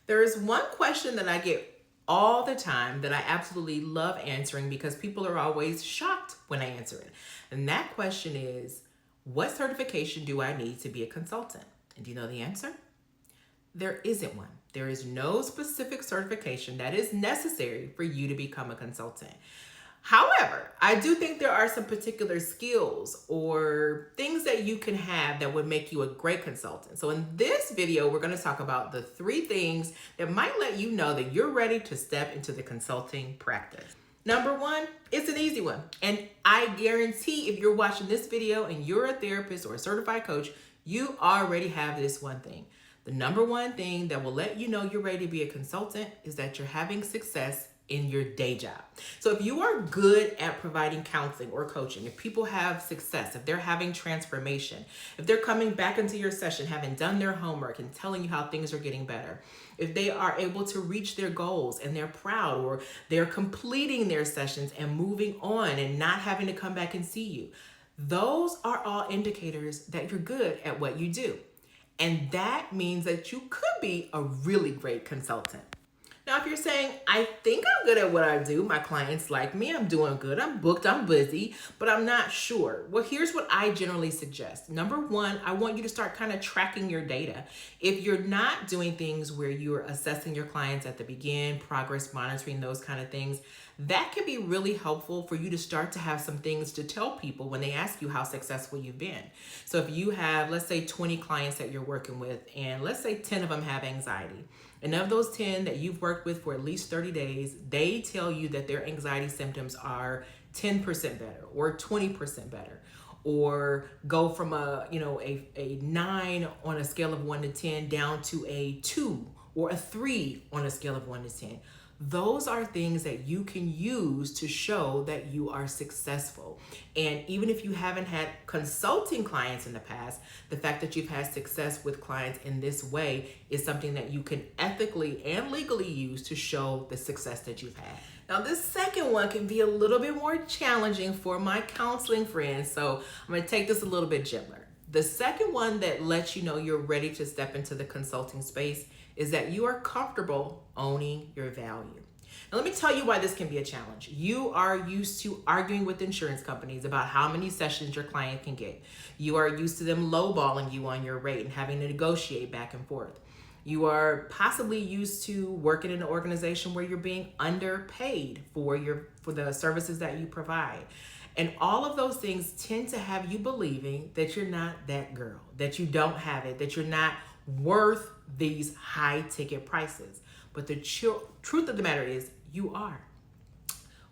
There is one question that I get all the time that I absolutely love answering because people are always shocked when I answer it. And that question is, what certification do I need to be a consultant? And do you know the answer? There isn't one. There is no specific certification that is necessary for you to become a consultant. However, I do think there are some particular skills or things that you can have that would make you a great consultant. So in this video, we're going to talk about the 3 things that might let you know that you're ready to step into the consulting practice. Number 1, it's an easy one. And I guarantee if you're watching this video and you're a therapist or a certified coach, you already have this one thing. The number 1 thing that will let you know you're ready to be a consultant is that you're having success in your day job. So if you are good at providing counseling or coaching, if people have success, if they're having transformation, if they're coming back into your session, having done their homework and telling you how things are getting better, if they are able to reach their goals and they're proud, or they're completing their sessions and moving on and not having to come back and see you, those are all indicators that you're good at what you do. And that means that you could be a really great consultant. Now, if you're saying, I think I'm good at what I do, my clients like me, I'm doing good, I'm booked, I'm busy, but I'm not sure. Well, here's what I generally suggest. Number 1, I want you to start kind of tracking your data. If you're not doing things where you're assessing your clients at the beginning, progress monitoring, those kind of things, that can be really helpful for you to start to have some things to tell people when they ask you how successful you've been. So if you have, let's say 20 clients that you're working with, and let's say 10 of them have anxiety. And of those 10 that you've worked with for at least 30 days, they tell you that their anxiety symptoms are 10% better or 20% better, or go from a 9 on a scale of 1 to 10 down to a 2 or a 3 on a scale of 1 to 10. Those are things that you can use to show that you are successful. And even if you haven't had consulting clients in the past, the fact that you've had success with clients in this way is something that you can ethically and legally use to show the success that you've had. Now, this second one can be a little bit more challenging for my counseling friends, so I'm going to take this a little bit gentler. The second one that lets you know you're ready to step into the consulting space is that you are comfortable owning your value. Now, let me tell you why this can be a challenge. You are used to arguing with insurance companies about how many sessions your client can get. You are used to them lowballing you on your rate and having to negotiate back and forth. You are possibly used to working in an organization where you're being underpaid for the services that you provide. And all of those things tend to have you believing that you're not that girl, that you don't have it, that you're not worth these high ticket prices. But the truth of the matter is you are.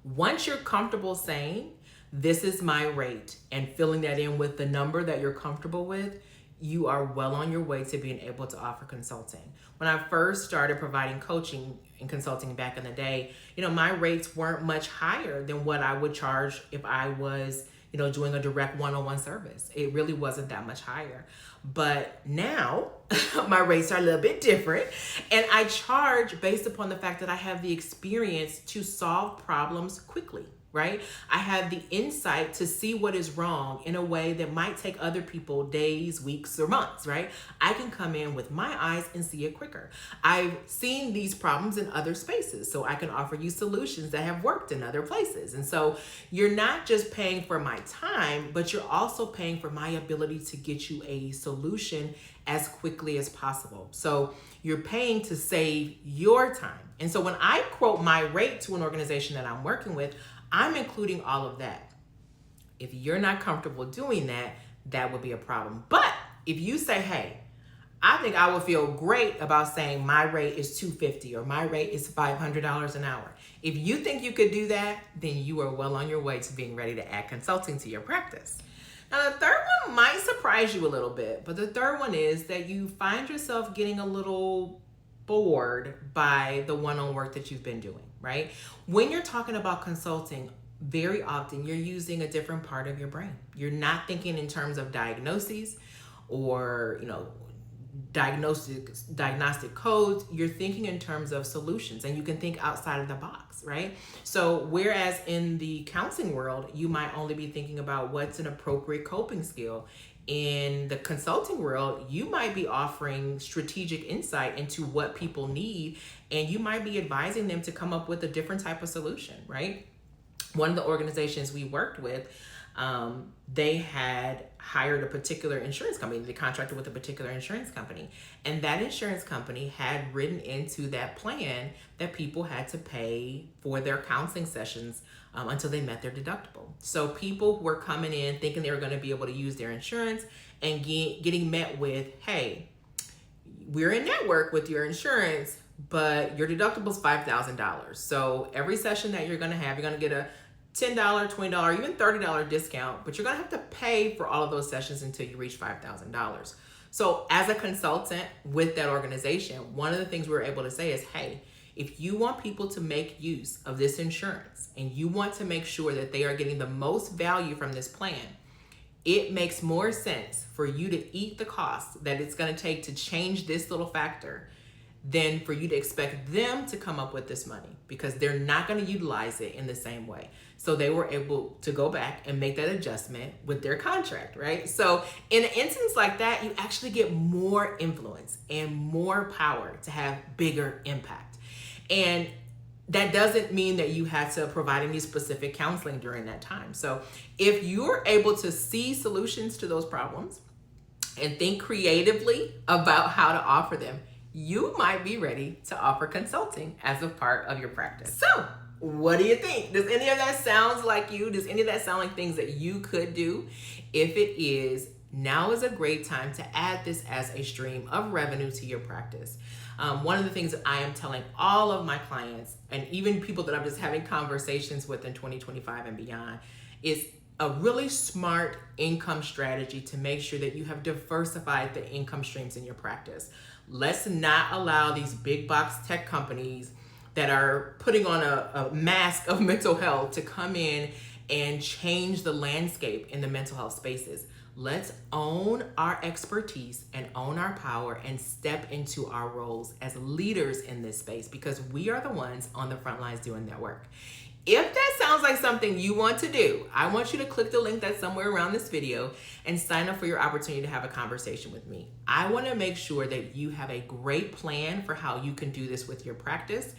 Once you're comfortable saying, this is my rate, and filling that in with the number that you're comfortable with, you are well on your way to being able to offer consulting. When I first started providing coaching and consulting back in the day, my rates weren't much higher than what I would charge if I was, doing a direct one-on-one service. It really wasn't that much higher. But now my rates are a little bit different, and I charge based upon the fact that I have the experience to solve problems quickly. Right? I have the insight to see what is wrong in a way that might take other people days, weeks, or months, right? I can come in with my eyes and see it quicker. I've seen these problems in other spaces, so I can offer you solutions that have worked in other places. And so you're not just paying for my time, but you're also paying for my ability to get you a solution as quickly as possible. So you're paying to save your time. And so when I quote my rate to an organization that I'm working with, I'm including all of that. If you're not comfortable doing that, that would be a problem. But if you say, hey, I think I would feel great about saying my rate is $250 or my rate is $500 an hour. If you think you could do that, then you are well on your way to being ready to add consulting to your practice. Now, the third one might surprise you a little bit, but the third one is that you find yourself getting a little bored by the one-on-one work that you've been doing, right? When you're talking about consulting, very often you're using a different part of your brain. You're not thinking in terms of diagnoses or, diagnostic codes. You're thinking in terms of solutions, and you can think outside of the box, right? So whereas in the counseling world, you might only be thinking about what's an appropriate coping skill, In the consulting world, you might be offering strategic insight into what people need, and you might be advising them to come up with a different type of solution, right? One of the organizations we worked with, they had hired a particular insurance company. They contracted with a particular insurance company. And that insurance company had written into that plan that people had to pay for their counseling sessions until they met their deductible. So people were coming in thinking they were going to be able to use their insurance and getting met with, hey, we're in network with your insurance, but your deductible is $5,000. So every session that you're going to have, you're going to get a $10, $20, even $30 discount, but you're going to have to pay for all of those sessions until you reach $5,000. So as a consultant with that organization, one of the things we were able to say is, hey, if you want people to make use of this insurance and you want to make sure that they are getting the most value from this plan, it makes more sense for you to eat the cost that it's going to take to change this little factor than for you to expect them to come up with this money, because they're not going to utilize it in the same way. So they were able to go back and make that adjustment with their contract, right? So in an instance like that, you actually get more influence and more power to have bigger impact. And that doesn't mean that you have to provide any specific counseling during that time. So if you're able to see solutions to those problems and think creatively about how to offer them, you might be ready to offer consulting as a part of your practice. So what do you think? Does any of that sound like you? Does any of that sound like things that you could do? If it is, now is a great time to add this as a stream of revenue to your practice. One of the things that I am telling all of my clients, and even people that I'm just having conversations with in 2025 and beyond, is a really smart income strategy to make sure that you have diversified the income streams in your practice. Let's not allow these big box tech companies that are putting on a mask of mental health to come in and change the landscape in the mental health spaces. Let's own our expertise and own our power and step into our roles as leaders in this space, because we are the ones on the front lines doing that work. If that sounds like something you want to do, I want you to click the link that's somewhere around this video and sign up for your opportunity to have a conversation with me. I want to make sure that you have a great plan for how you can do this with your practice.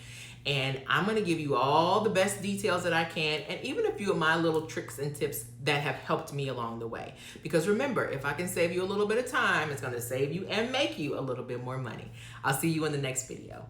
And I'm going to give you all the best details that I can, and even a few of my little tricks and tips that have helped me along the way. Because remember, if I can save you a little bit of time, it's going to save you and make you a little bit more money. I'll see you in the next video.